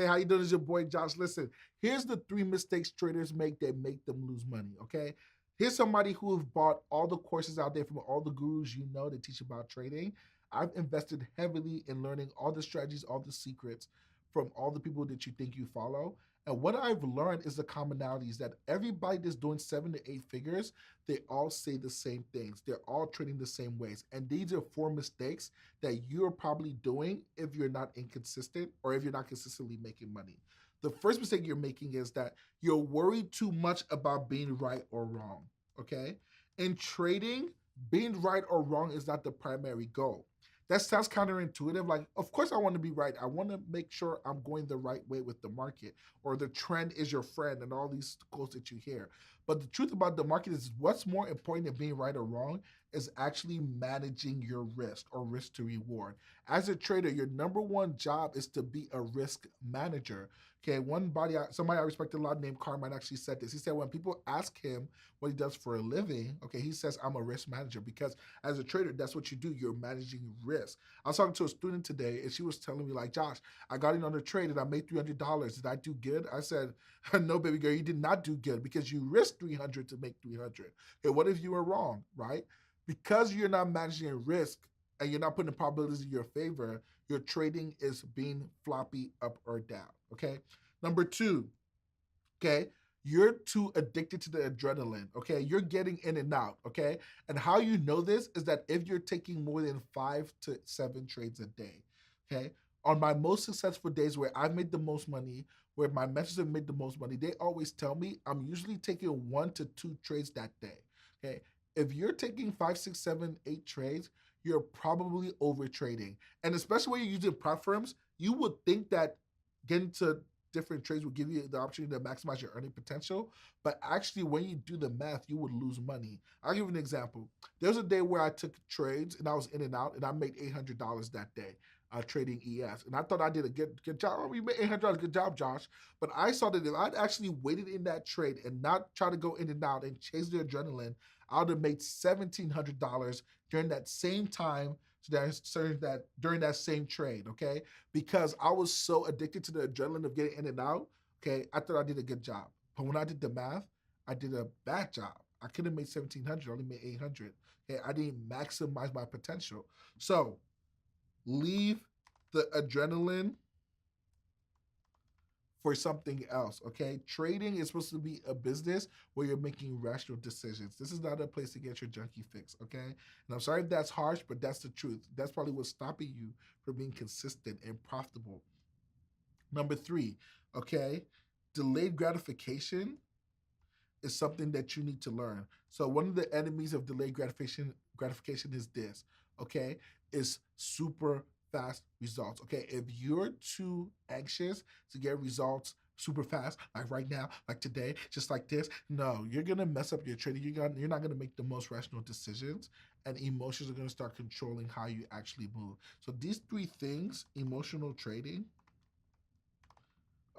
Hey, how you doing? It's your boy Josh. Listen, here's the 3 mistakes traders make that make them lose money. Okay, here's somebody who have bought all the courses out there from all the gurus you know that teach about trading. I've invested heavily in learning all the strategies, all the secrets from all the people that you think you follow. And what I've learned is the commonalities that everybody that's doing 7 to 8 figures, they all say the same things. They're all trading the same ways. And these are 4 mistakes that you're probably doing if you're not inconsistent or if you're not consistently making money. The first mistake you're making is that you're worried too much about being right or wrong. Okay. In trading, being right or wrong is not the primary goal. That sounds counterintuitive. Like, of course, I want to be right. I want to make sure I'm going the right way with the market, or the trend is your friend, and all these quotes that you hear. But the truth about the market is what's more important than being right or wrong is actually managing your risk or risk to reward. As a trader, your number one job is to be a risk manager. Okay, somebody I respect a lot named Carmine actually said this. He said when people ask him what he does for a living, okay, he says, I'm a risk manager, because as a trader, that's what you do. You're managing risk. I was talking to a student today and she was telling me, like, Josh, I got in on a trade and I made $300. Did I do good? I said, no, baby girl, you did not do good, because you risked 300 to make 300. Okay, what if you were wrong, right? Because you're not managing risk and you're not putting the probabilities in your favor, your trading is being floppy up or down. Okay. Number two, okay, you're too addicted to the adrenaline. Okay. You're getting in and out. Okay. And how you know this is that if you're taking more than 5 to 7 trades a day, okay, on my most successful days where I've made the most money, where my mentors have made the most money, they always tell me I'm usually taking 1 to 2 trades that day. Okay. If you're taking 5, 6, 7, 8 trades, you're probably over trading. And especially when you're using prop firms, you would think that getting to different trades will give you the opportunity to maximize your earning potential. But actually, when you do the math, you would lose money. I'll give you an example. There was a day where I took trades and I was in and out, and I made $800 that day. Trading ES, and I thought I did a good job. Oh, you made $800, good job, Josh. But I saw that if I'd actually waited in that trade and not try to go in and out and chase the adrenaline, I would have made $1,700 during that same time, during that same trade, okay? Because I was so addicted to the adrenaline of getting in and out, okay? I thought I did a good job. But when I did the math, I did a bad job. I could have made 1,700, I only made 800. Okay, I didn't maximize my potential. So leave the adrenaline for something else, okay? Trading is supposed to be a business where you're making rational decisions. This is not a place to get your junkie fix, okay? And I'm sorry if that's harsh, but that's the truth. That's probably what's stopping you from being consistent and profitable. Number 3, okay? Delayed gratification is something that you need to learn. So one of the enemies of delayed gratification is this, okay? Is super fast results. Okay, if you're too anxious to get results super fast, like right now, like today, just like this, no, you're gonna mess up your trading. You're not gonna make the most rational decisions, and emotions are gonna start controlling how you actually move. So these 3 things: emotional trading,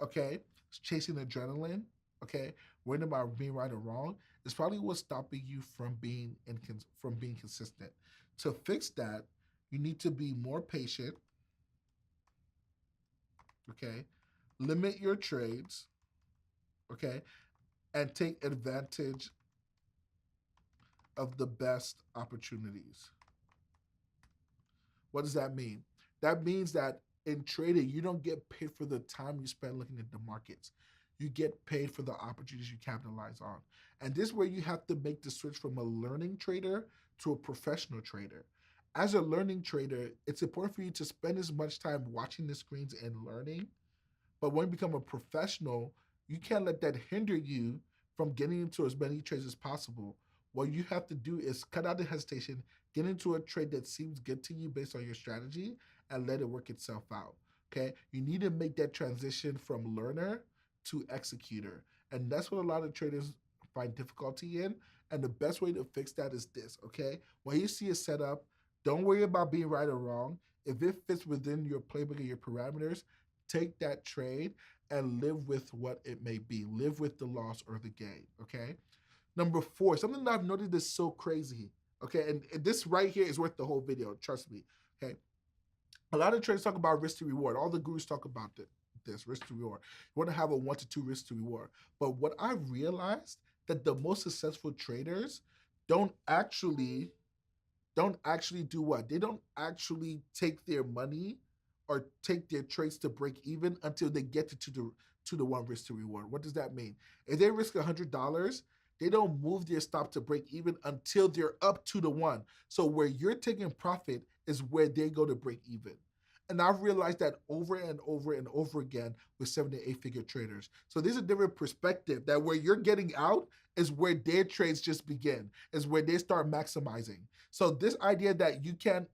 okay, chasing adrenaline, okay, worrying about being right or wrong, is probably what's stopping you from being consistent. To fix that, you need to be more patient, okay, limit your trades, okay, and take advantage of the best opportunities. What does that mean? That means that in trading, you don't get paid for the time you spend looking at the markets. You get paid for the opportunities you capitalize on. And this is where you have to make the switch from a learning trader to a professional trader. As a learning trader, it's important for you to spend as much time watching the screens and learning. But when you become a professional, you can't let that hinder you from getting into as many trades as possible. What you have to do is cut out the hesitation, get into a trade that seems good to you based on your strategy, and let it work itself out. Okay? You need to make that transition from learner to executor. And that's what a lot of traders find difficulty in. And the best way to fix that is this, okay? When you see a setup, don't worry about being right or wrong. If it fits within your playbook and your parameters, take that trade and live with what it may be. Live with the loss or the gain, okay? Number 4, something that I've noticed is so crazy, okay? And this right here is worth the whole video, trust me, okay? A lot of traders talk about risk to reward. All the gurus talk about this risk to reward. You want to have a 1 to 2 risk to reward. But what I realized that the most successful traders don't actually do what? They don't actually take their money or take their trades to break even until they get to the 1 risk to reward. What does that mean? If they risk $100, they don't move their stop to break even until they're up to the 1. So where you're taking profit is where they go to break even. And I've realized that over and over and over again with 7 to 8 figure traders. So there's a different perspective that where you're getting out is where their trades just begin, is where they start maximizing. So this idea that you can't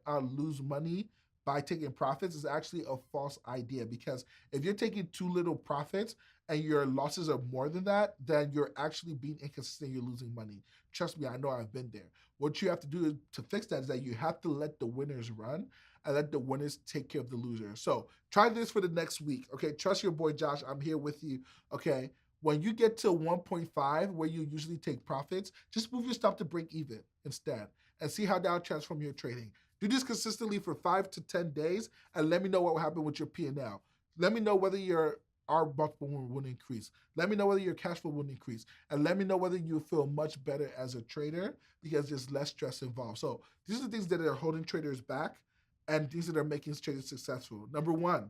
lose money by taking profits is actually a false idea, because if you're taking too little profits and your losses are more than that, then you're actually being inconsistent, you're losing money. Trust me, I know, I've been there. What you have to do to fix that is that you have to let the winners run and let the winners take care of the losers. So try this for the next week. Okay, trust your boy Josh. I'm here with you. Okay, when you get to 1.5, where you usually take profits, just move your stop to break even instead and see how that'll transform your trading. Do this consistently for 5 to 10 days and let me know what will happen with your P&L. Let me know whether your R multiple will increase. Let me know whether your cash flow will increase. And let me know whether you feel much better as a trader because there's less stress involved. So these are the things that are holding traders back and things that are making traders successful. Number 1,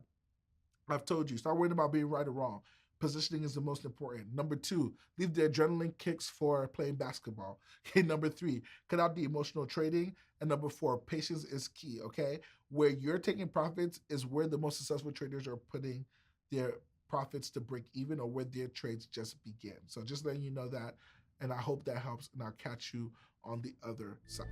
I've told you, start worrying about being right or wrong. Positioning is the most important. Number 2, leave the adrenaline kicks for playing basketball. Okay, number 3, cut out the emotional trading. And number 4, patience is key, okay? Where you're taking profits is where the most successful traders are putting their profits to break even, or where their trades just begin. So just letting you know that, and I hope that helps, and I'll catch you on the other side.